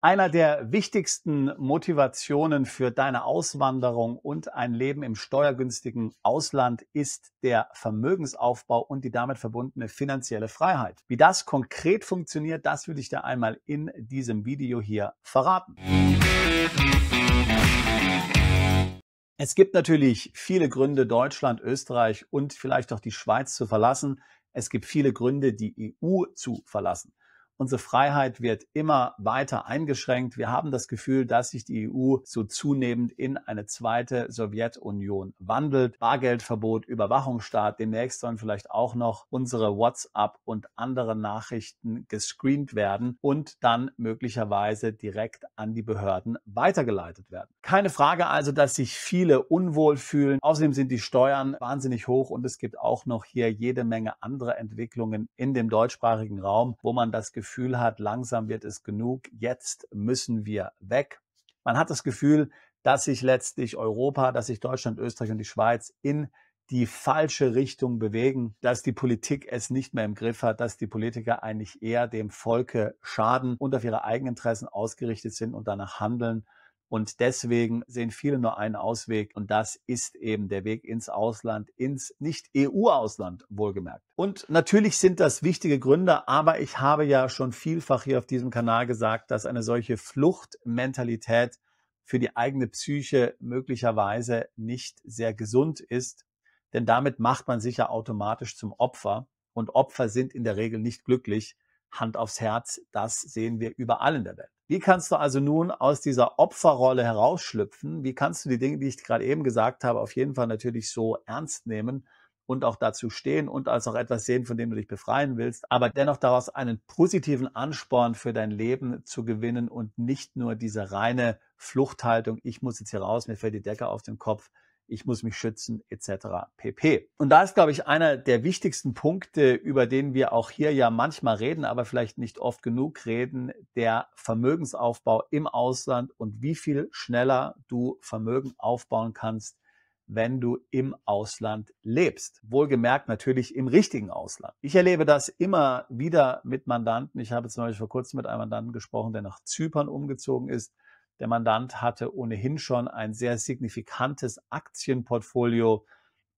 Einer der wichtigsten Motivationen für deine Auswanderung und ein Leben im steuergünstigen Ausland ist der Vermögensaufbau und die damit verbundene finanzielle Freiheit. Wie das konkret funktioniert, das will ich dir einmal in diesem Video hier verraten. Es gibt natürlich viele Gründe, Deutschland, Österreich und vielleicht auch die Schweiz zu verlassen. Es gibt viele Gründe, die EU zu verlassen. Unsere Freiheit wird immer weiter eingeschränkt. Wir haben das Gefühl, dass sich die EU so zunehmend in eine zweite Sowjetunion wandelt. Bargeldverbot, Überwachungsstaat, demnächst sollen vielleicht auch noch unsere WhatsApp und andere Nachrichten gescreent werden und dann möglicherweise direkt an die Behörden weitergeleitet werden. Keine Frage also, dass sich viele unwohl fühlen. Außerdem sind die Steuern wahnsinnig hoch und es gibt auch noch hier jede Menge andere Entwicklungen in dem deutschsprachigen Raum, wo man das Gefühl hat, langsam wird es genug, jetzt müssen wir weg. Man hat das Gefühl, dass sich letztlich Europa, dass sich Deutschland, Österreich und die Schweiz in die falsche Richtung bewegen, dass die Politik es nicht mehr im Griff hat, dass die Politiker eigentlich eher dem Volke schaden und auf ihre Eigeninteressen ausgerichtet sind und danach handeln. Und deswegen sehen viele nur einen Ausweg und das ist eben der Weg ins Ausland, ins Nicht-EU-Ausland wohlgemerkt. Und natürlich sind das wichtige Gründe, aber ich habe ja schon vielfach hier auf diesem Kanal gesagt, dass eine solche Fluchtmentalität für die eigene Psyche möglicherweise nicht sehr gesund ist, denn damit macht man sich ja automatisch zum Opfer und Opfer sind in der Regel nicht glücklich. Hand aufs Herz, das sehen wir überall in der Welt. Wie kannst du also nun aus dieser Opferrolle herausschlüpfen? Wie kannst du die Dinge, die ich gerade eben gesagt habe, auf jeden Fall natürlich so ernst nehmen und auch dazu stehen und als auch etwas sehen, von dem du dich befreien willst, aber dennoch daraus einen positiven Ansporn für dein Leben zu gewinnen und nicht nur diese reine Fluchthaltung, ich muss jetzt hier raus, mir fällt die Decke auf den Kopf, ich muss mich schützen, etc. pp. Und da ist, glaube ich, einer der wichtigsten Punkte, über den wir auch hier ja manchmal reden, aber vielleicht nicht oft genug reden, der Vermögensaufbau im Ausland und wie viel schneller du Vermögen aufbauen kannst, wenn du im Ausland lebst. Wohlgemerkt natürlich im richtigen Ausland. Ich erlebe das immer wieder mit Mandanten. Ich habe zum Beispiel vor kurzem mit einem Mandanten gesprochen, der nach Zypern umgezogen ist. Der Mandant hatte ohnehin schon ein sehr signifikantes Aktienportfolio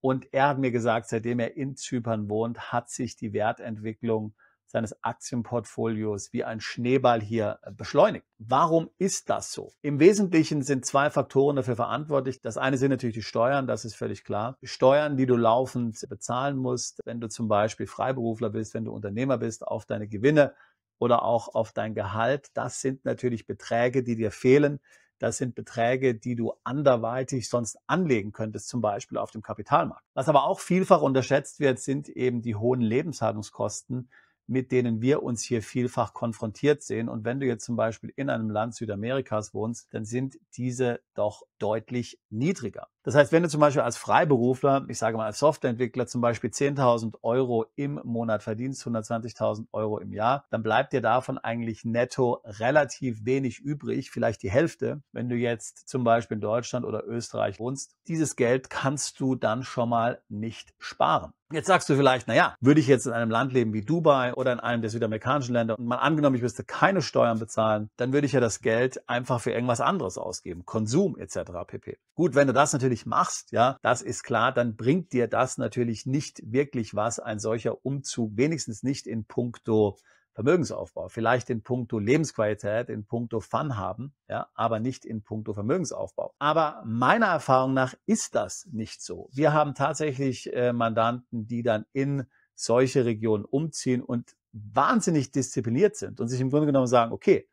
und er hat mir gesagt, seitdem er in Zypern wohnt, hat sich die Wertentwicklung seines Aktienportfolios wie ein Schneeball hier beschleunigt. Warum ist das so? Im Wesentlichen sind zwei Faktoren dafür verantwortlich. Das eine sind natürlich die Steuern, das ist völlig klar. Die Steuern, die du laufend bezahlen musst, wenn du zum Beispiel Freiberufler bist, wenn du Unternehmer bist, auf deine Gewinne oder auch auf dein Gehalt. Das sind natürlich Beträge, die dir fehlen. Das sind Beträge, die du anderweitig sonst anlegen könntest, zum Beispiel auf dem Kapitalmarkt. Was aber auch vielfach unterschätzt wird, sind eben die hohen Lebenshaltungskosten, mit denen wir uns hier vielfach konfrontiert sehen. Und wenn du jetzt zum Beispiel in einem Land Südamerikas wohnst, dann sind diese doch deutlich niedriger. Das heißt, wenn du zum Beispiel als Freiberufler, ich sage mal als Softwareentwickler zum Beispiel 10.000 Euro im Monat verdienst, 120.000 Euro im Jahr, dann bleibt dir davon eigentlich netto relativ wenig übrig, vielleicht die Hälfte. Wenn du jetzt zum Beispiel in Deutschland oder Österreich wohnst, dieses Geld kannst du dann schon mal nicht sparen. Jetzt sagst du vielleicht, naja, würde ich jetzt in einem Land leben wie Dubai oder in einem der südamerikanischen Länder und mal angenommen, ich müsste keine Steuern bezahlen, dann würde ich ja das Geld einfach für irgendwas anderes ausgeben, Konsum etc. pp. Gut, wenn du das natürlich machst, ja, das ist klar, dann bringt dir das natürlich nicht wirklich was, ein solcher Umzug, wenigstens nicht in puncto Vermögensaufbau, vielleicht in puncto Lebensqualität, in puncto Fun haben, ja, aber nicht in puncto Vermögensaufbau. Aber meiner Erfahrung nach ist das nicht so. Wir haben tatsächlich Mandanten, die dann in solche Regionen umziehen und wahnsinnig diszipliniert sind und sich im Grunde genommen sagen, okay,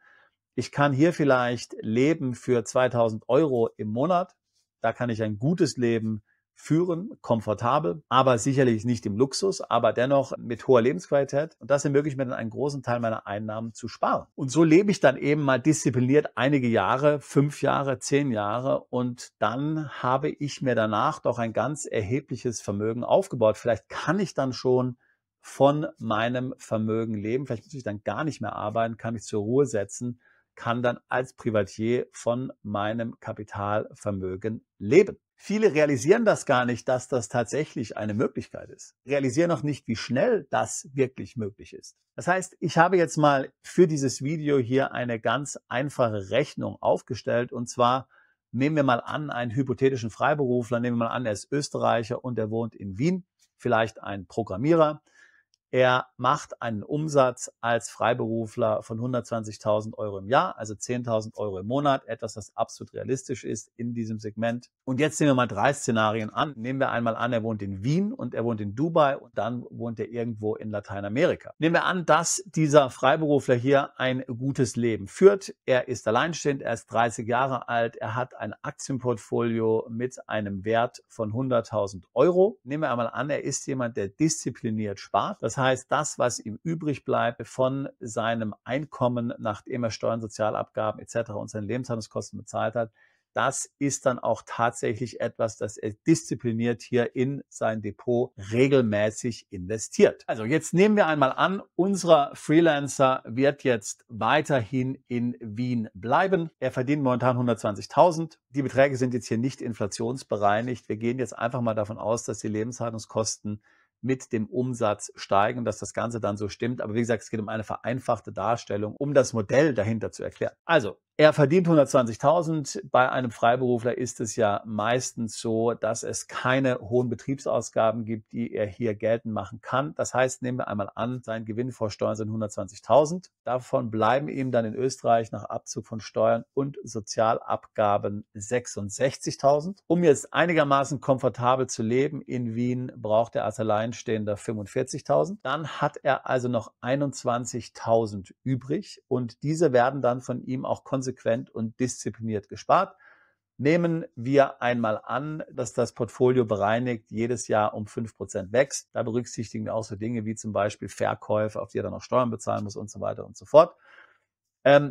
ich kann hier vielleicht leben für 2.000 Euro im Monat, da kann ich ein gutes Leben führen, komfortabel, aber sicherlich nicht im Luxus, aber dennoch mit hoher Lebensqualität. Und das ermöglicht mir dann einen großen Teil meiner Einnahmen zu sparen. Und so lebe ich dann eben mal diszipliniert einige Jahre, 5 Jahre, 10 Jahre und dann habe ich mir danach doch ein ganz erhebliches Vermögen aufgebaut. Vielleicht kann ich dann schon von meinem Vermögen leben. Vielleicht muss ich dann gar nicht mehr arbeiten, kann mich zur Ruhe setzen, kann dann als Privatier von meinem Kapitalvermögen leben. Viele realisieren das gar nicht, dass das tatsächlich eine Möglichkeit ist. Realisieren auch nicht, wie schnell das wirklich möglich ist. Das heißt, ich habe jetzt mal für dieses Video hier eine ganz einfache Rechnung aufgestellt. Und zwar nehmen wir mal an, einen hypothetischen Freiberufler, nehmen wir mal an, er ist Österreicher und er wohnt in Wien, vielleicht ein Programmierer. Er macht einen Umsatz als Freiberufler von 120.000 Euro im Jahr, also 10.000 Euro im Monat, etwas, das absolut realistisch ist in diesem Segment. Und jetzt nehmen wir mal 3 Szenarien an. Nehmen wir einmal an, er wohnt in Wien und er wohnt in Dubai und dann wohnt er irgendwo in Lateinamerika. Nehmen wir an, dass dieser Freiberufler hier ein gutes Leben führt. Er ist alleinstehend, er ist 30 Jahre alt, er hat ein Aktienportfolio mit einem Wert von 100.000 Euro. Nehmen wir einmal an, er ist jemand, der diszipliniert spart. Das heißt, das, was ihm übrig bleibt von seinem Einkommen, nachdem er Steuern, Sozialabgaben etc. und seine Lebenshaltungskosten bezahlt hat, das ist dann auch tatsächlich etwas, das er diszipliniert hier in sein Depot regelmäßig investiert. Also jetzt nehmen wir einmal an, unser Freelancer wird jetzt weiterhin in Wien bleiben. Er verdient momentan 120.000. Die Beträge sind jetzt hier nicht inflationsbereinigt. Wir gehen jetzt einfach mal davon aus, dass die Lebenshaltungskosten mit dem Umsatz steigen, dass das Ganze dann so stimmt. Aber wie gesagt, es geht um eine vereinfachte Darstellung, um das Modell dahinter zu erklären. Also, er verdient 120.000. Bei einem Freiberufler ist es ja meistens so, dass es keine hohen Betriebsausgaben gibt, die er hier geltend machen kann. Das heißt, nehmen wir einmal an, sein Gewinn vor Steuern sind 120.000. Davon bleiben ihm dann in Österreich nach Abzug von Steuern und Sozialabgaben 66.000. Um jetzt einigermaßen komfortabel zu leben in Wien, braucht er als Alleinstehender 45.000. Dann hat er also noch 21.000 übrig und diese werden dann von ihm auch konsequent und diszipliniert gespart. Nehmen wir einmal an, dass das Portfolio bereinigt jedes Jahr um 5% wächst. Da berücksichtigen wir auch so Dinge wie zum Beispiel Verkäufe, auf die er dann auch Steuern bezahlen muss und so weiter und so fort.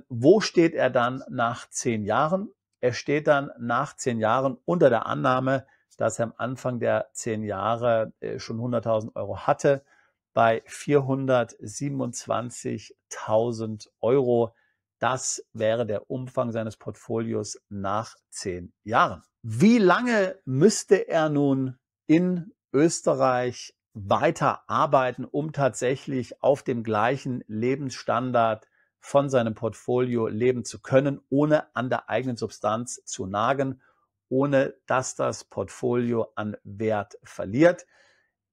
Wo steht er dann nach 10 Jahren? Er steht dann nach 10 Jahren unter der Annahme, dass er am Anfang der 10 Jahre schon 100.000 Euro hatte, bei 427.000 Euro. Das wäre der Umfang seines Portfolios nach 10 Jahren. Wie lange müsste er nun in Österreich weiter arbeiten, um tatsächlich auf dem gleichen Lebensstandard von seinem Portfolio leben zu können, ohne an der eigenen Substanz zu nagen, ohne dass das Portfolio an Wert verliert?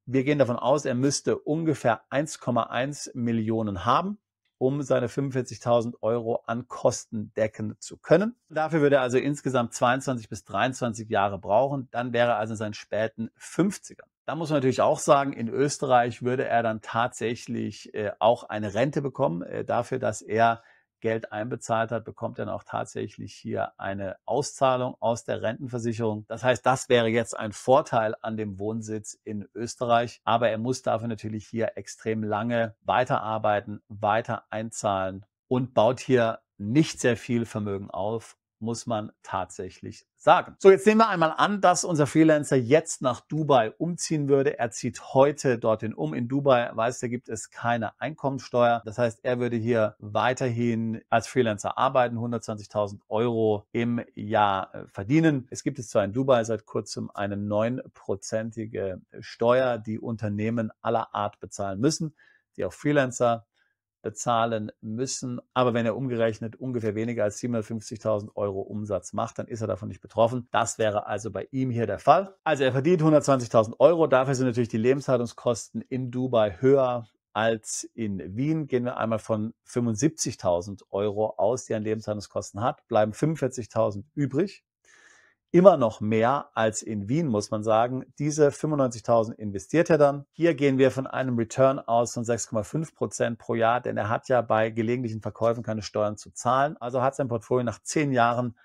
Wir gehen davon aus, er müsste ungefähr 1,1 Millionen haben, um seine 45.000 Euro an Kosten decken zu können. Dafür würde er also insgesamt 22 bis 23 Jahre brauchen. Dann wäre er also in seinen späten 50ern. Da muss man natürlich auch sagen, in Österreich würde er dann tatsächlich auch eine Rente bekommen. Dafür, dass er Geld einbezahlt hat, bekommt er dann auch tatsächlich hier eine Auszahlung aus der Rentenversicherung. Das heißt, das wäre jetzt ein Vorteil an dem Wohnsitz in Österreich. Aber er muss dafür natürlich hier extrem lange weiterarbeiten, weiter einzahlen und baut hier nicht sehr viel Vermögen auf, muss man tatsächlich sagen. So, jetzt nehmen wir einmal an, dass unser Freelancer jetzt nach Dubai umziehen würde. Er zieht heute dorthin um. In Dubai, da gibt es keine Einkommensteuer. Das heißt, er würde hier weiterhin als Freelancer arbeiten, 120.000 Euro im Jahr verdienen. Es gibt zwar in Dubai seit kurzem eine 9%ige Steuer, die Unternehmen aller Art bezahlen müssen, die auch Freelancer bezahlen müssen. Aber wenn er umgerechnet ungefähr weniger als 750.000 Euro Umsatz macht, dann ist er davon nicht betroffen. Das wäre also bei ihm hier der Fall. Also er verdient 120.000 Euro. Dafür sind natürlich die Lebenshaltungskosten in Dubai höher als in Wien. Gehen wir einmal von 75.000 Euro aus, die er an Lebenshaltungskosten hat, bleiben 45.000 übrig. Immer noch mehr als in Wien, muss man sagen. Diese 95.000 investiert er dann. Hier gehen wir von einem Return aus von 6,5% pro Jahr, denn er hat ja bei gelegentlichen Verkäufen keine Steuern zu zahlen. Also hat sein Portfolio nach 10 Jahren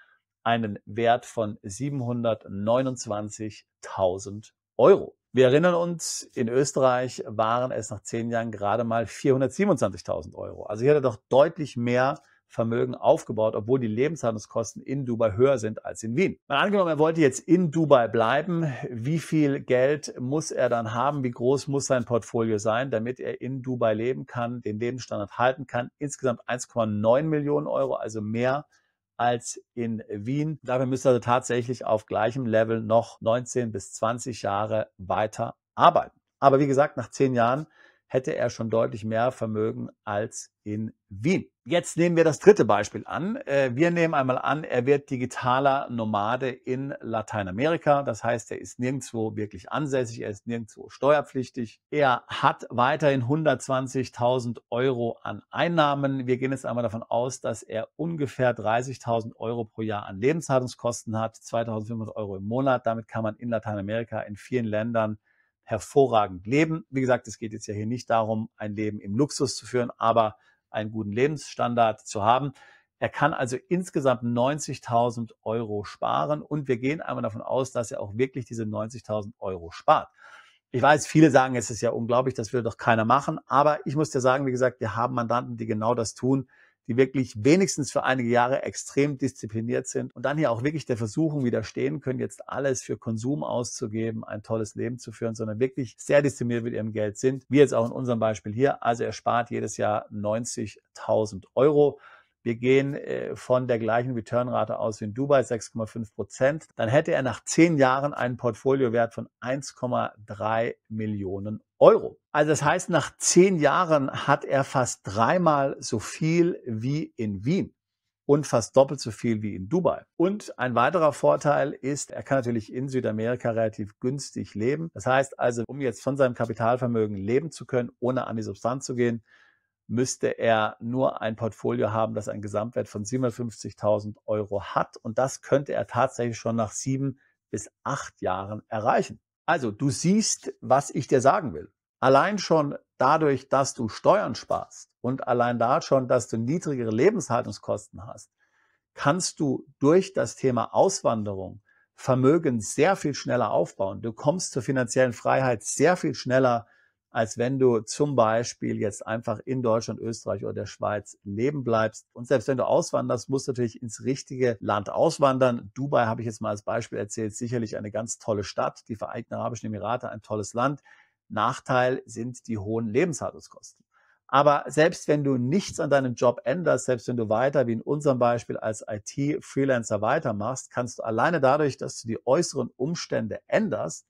einen Wert von 729.000 Euro. Wir erinnern uns, in Österreich waren es nach 10 Jahren gerade mal 427.000 Euro. Also hier hat er doch deutlich mehr Vermögen aufgebaut, obwohl die Lebenshaltungskosten in Dubai höher sind als in Wien. Mal angenommen, er wollte jetzt in Dubai bleiben. Wie viel Geld muss er dann haben? Wie groß muss sein Portfolio sein, damit er in Dubai leben kann, den Lebensstandard halten kann? Insgesamt 1,9 Millionen Euro, also mehr als in Wien. Dafür müsste er also tatsächlich auf gleichem Level noch 19 bis 20 Jahre weiter arbeiten. Aber wie gesagt, nach 10 Jahren hätte er schon deutlich mehr Vermögen als in Wien. Jetzt nehmen wir das dritte Beispiel an. Wir nehmen einmal an, er wird digitaler Nomade in Lateinamerika. Das heißt, er ist nirgendwo wirklich ansässig, er ist nirgendwo steuerpflichtig. Er hat weiterhin 120.000 Euro an Einnahmen. Wir gehen jetzt einmal davon aus, dass er ungefähr 30.000 Euro pro Jahr an Lebenshaltungskosten hat, 2.500 Euro im Monat. Damit kann man in Lateinamerika in vielen Ländern hervorragend leben. Wie gesagt, es geht jetzt ja hier nicht darum, ein Leben im Luxus zu führen, aber einen guten Lebensstandard zu haben. Er kann also insgesamt 90.000 Euro sparen und wir gehen einmal davon aus, dass er auch wirklich diese 90.000 Euro spart. Ich weiß, viele sagen, es ist ja unglaublich, das will doch keiner machen, aber ich muss dir sagen, wie gesagt, wir haben Mandanten, die genau das tun, die wirklich wenigstens für einige Jahre extrem diszipliniert sind und dann hier auch wirklich der Versuchung widerstehen können, jetzt alles für Konsum auszugeben, ein tolles Leben zu führen, sondern wirklich sehr diszipliniert mit ihrem Geld sind, wie jetzt auch in unserem Beispiel hier. Also er spart jedes Jahr 90.000 Euro. Wir gehen von der gleichen Returnrate aus wie in Dubai, 6,5%. Dann hätte er nach 10 Jahren einen Portfoliowert von 1,3 Millionen Euro. Also das heißt, nach 10 Jahren hat er fast 3-mal so viel wie in Wien und fast doppelt so viel wie in Dubai. Und ein weiterer Vorteil ist, er kann natürlich in Südamerika relativ günstig leben. Das heißt also, um jetzt von seinem Kapitalvermögen leben zu können, ohne an die Substanz zu gehen, müsste er nur ein Portfolio haben, das einen Gesamtwert von 750.000 Euro hat. Und das könnte er tatsächlich schon nach 7 bis 8 Jahren erreichen. Also du siehst, was ich dir sagen will. Allein schon dadurch, dass du Steuern sparst und allein da schon, dass du niedrigere Lebenshaltungskosten hast, kannst du durch das Thema Auswanderung Vermögen sehr viel schneller aufbauen. Du kommst zur finanziellen Freiheit sehr viel schneller, als wenn du zum Beispiel jetzt einfach in Deutschland, Österreich oder der Schweiz leben bleibst. Und selbst wenn du auswanderst, musst du natürlich ins richtige Land auswandern. Dubai habe ich jetzt mal als Beispiel erzählt, sicherlich eine ganz tolle Stadt. Die Vereinigten Arabischen Emirate, ein tolles Land. Nachteil sind die hohen Lebenshaltungskosten. Aber selbst wenn du nichts an deinem Job änderst, selbst wenn du weiter, wie in unserem Beispiel als IT-Freelancer weitermachst, kannst du alleine dadurch, dass du die äußeren Umstände änderst,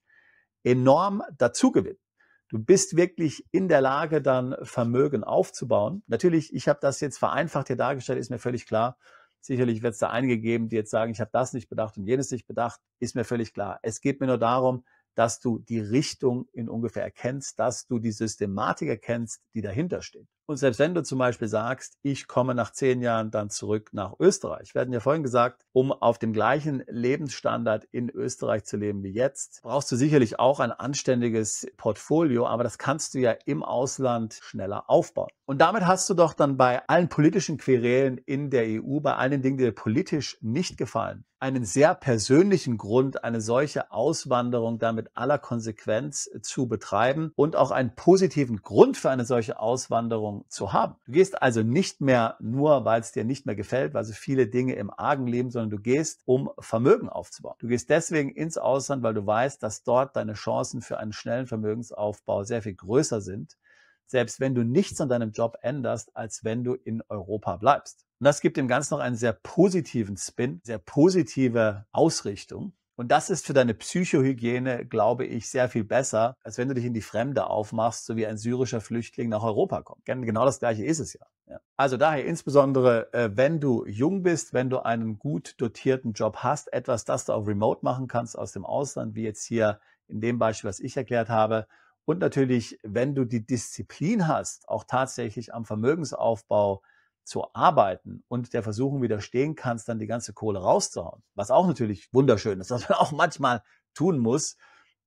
enorm dazugewinnen. Du bist wirklich in der Lage, dann Vermögen aufzubauen. Natürlich, ich habe das jetzt vereinfacht hier dargestellt, ist mir völlig klar. Sicherlich wird es da einige geben, die jetzt sagen, ich habe das nicht bedacht und jenes nicht bedacht, ist mir völlig klar. Es geht mir nur darum, dass du die Richtung in ungefähr erkennst, dass du die Systematik erkennst, die dahinter steht. Und selbst wenn du zum Beispiel sagst, ich komme nach 10 Jahren dann zurück nach Österreich, wir hatten ja vorhin gesagt, um auf dem gleichen Lebensstandard in Österreich zu leben wie jetzt, brauchst du sicherlich auch ein anständiges Portfolio, aber das kannst du ja im Ausland schneller aufbauen. Und damit hast du doch dann bei allen politischen Querelen in der EU, bei allen Dingen, die dir politisch nicht gefallen, einen sehr persönlichen Grund, eine solche Auswanderung dann mit aller Konsequenz zu betreiben und auch einen positiven Grund für eine solche Auswanderung zu haben. Du gehst also nicht mehr nur, weil es dir nicht mehr gefällt, weil so viele Dinge im Argen leben, sondern du gehst, um Vermögen aufzubauen. Du gehst deswegen ins Ausland, weil du weißt, dass dort deine Chancen für einen schnellen Vermögensaufbau sehr viel größer sind, selbst wenn du nichts an deinem Job änderst, als wenn du in Europa bleibst. Und das gibt dem Ganzen noch einen sehr positiven Spin, sehr positive Ausrichtung. Und das ist für deine Psychohygiene, glaube ich, sehr viel besser, als wenn du dich in die Fremde aufmachst, so wie ein syrischer Flüchtling nach Europa kommt. Genau das Gleiche ist es ja. Also daher insbesondere, wenn du jung bist, wenn du einen gut dotierten Job hast, etwas, das du auch remote machen kannst aus dem Ausland, wie jetzt hier in dem Beispiel, was ich erklärt habe. Und natürlich, wenn du die Disziplin hast, auch tatsächlich am Vermögensaufbau zu arbeiten und der Versuchung widerstehen kannst, dann die ganze Kohle rauszuhauen. Was auch natürlich wunderschön ist, was man auch manchmal tun muss,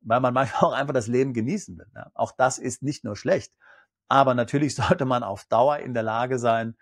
weil man manchmal auch einfach das Leben genießen will. Ja. Auch das ist nicht nur schlecht. Aber natürlich sollte man auf Dauer in der Lage sein,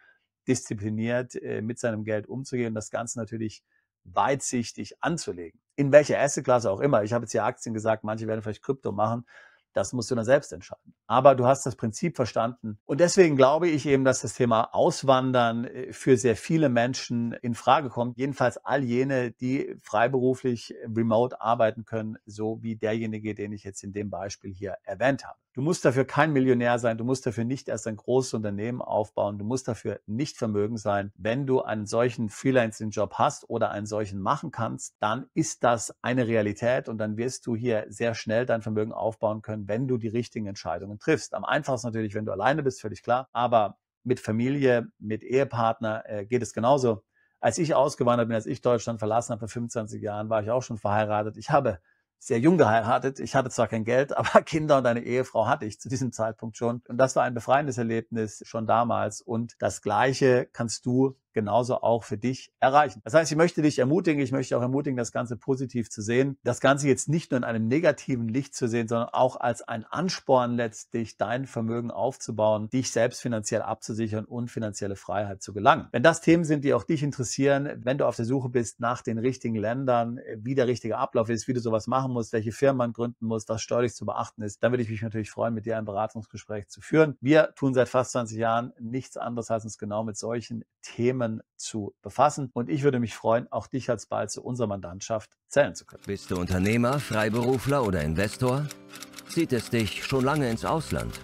diszipliniert mit seinem Geld umzugehen und das Ganze natürlich weitsichtig anzulegen. In welcher Assetklasse auch immer. Ich habe jetzt hier Aktien gesagt, manche werden vielleicht Krypto machen. Das musst du dann selbst entscheiden. Aber du hast das Prinzip verstanden. Und deswegen glaube ich eben, dass das Thema Auswandern für sehr viele Menschen in Frage kommt. Jedenfalls all jene, die freiberuflich remote arbeiten können, so wie derjenige, den ich jetzt in dem Beispiel hier erwähnt habe. Du musst dafür kein Millionär sein, du musst dafür nicht erst ein großes Unternehmen aufbauen, du musst dafür nicht vermögend sein. Wenn du einen solchen Freelancing-Job hast oder einen solchen machen kannst, dann ist das eine Realität und dann wirst du hier sehr schnell dein Vermögen aufbauen können, wenn du die richtigen Entscheidungen triffst. Am einfachsten natürlich, wenn du alleine bist, völlig klar, aber mit Familie, mit Ehepartner geht es genauso. Als ich ausgewandert bin, als ich Deutschland verlassen habe vor 25 Jahren, war ich auch schon verheiratet. Ich habe sehr jung geheiratet. Ich hatte zwar kein Geld, aber Kinder und eine Ehefrau hatte ich zu diesem Zeitpunkt schon. Und das war ein befreiendes Erlebnis schon damals. Und das Gleiche kannst du genauso auch für dich erreichen. Das heißt, ich möchte dich ermutigen, ich möchte auch ermutigen, das Ganze positiv zu sehen. Das Ganze jetzt nicht nur in einem negativen Licht zu sehen, sondern auch als ein Ansporn letztlich, dein Vermögen aufzubauen, dich selbst finanziell abzusichern und finanzielle Freiheit zu gelangen. Wenn das Themen sind, die auch dich interessieren, wenn du auf der Suche bist nach den richtigen Ländern, wie der richtige Ablauf ist, wie du sowas machen musst, welche Firmen man gründen muss, was steuerlich zu beachten ist, dann würde ich mich natürlich freuen, mit dir ein Beratungsgespräch zu führen. Wir tun seit fast 20 Jahren nichts anderes, als uns genau mit solchen Themen zu befassen. Und ich würde mich freuen, auch dich alsbald zu unserer Mandantschaft zählen zu können. Bist du Unternehmer, Freiberufler oder Investor? Zieht es dich schon lange ins Ausland?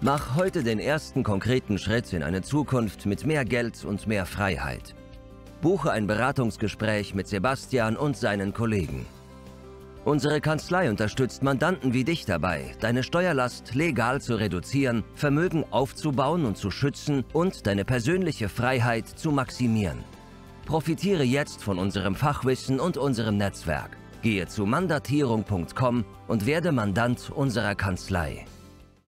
Mach heute den ersten konkreten Schritt in eine Zukunft mit mehr Geld und mehr Freiheit. Buche ein Beratungsgespräch mit Sebastian und seinen Kollegen. Unsere Kanzlei unterstützt Mandanten wie dich dabei, deine Steuerlast legal zu reduzieren, Vermögen aufzubauen und zu schützen und deine persönliche Freiheit zu maximieren. Profitiere jetzt von unserem Fachwissen und unserem Netzwerk. Gehe zu mandatierung.com und werde Mandant unserer Kanzlei.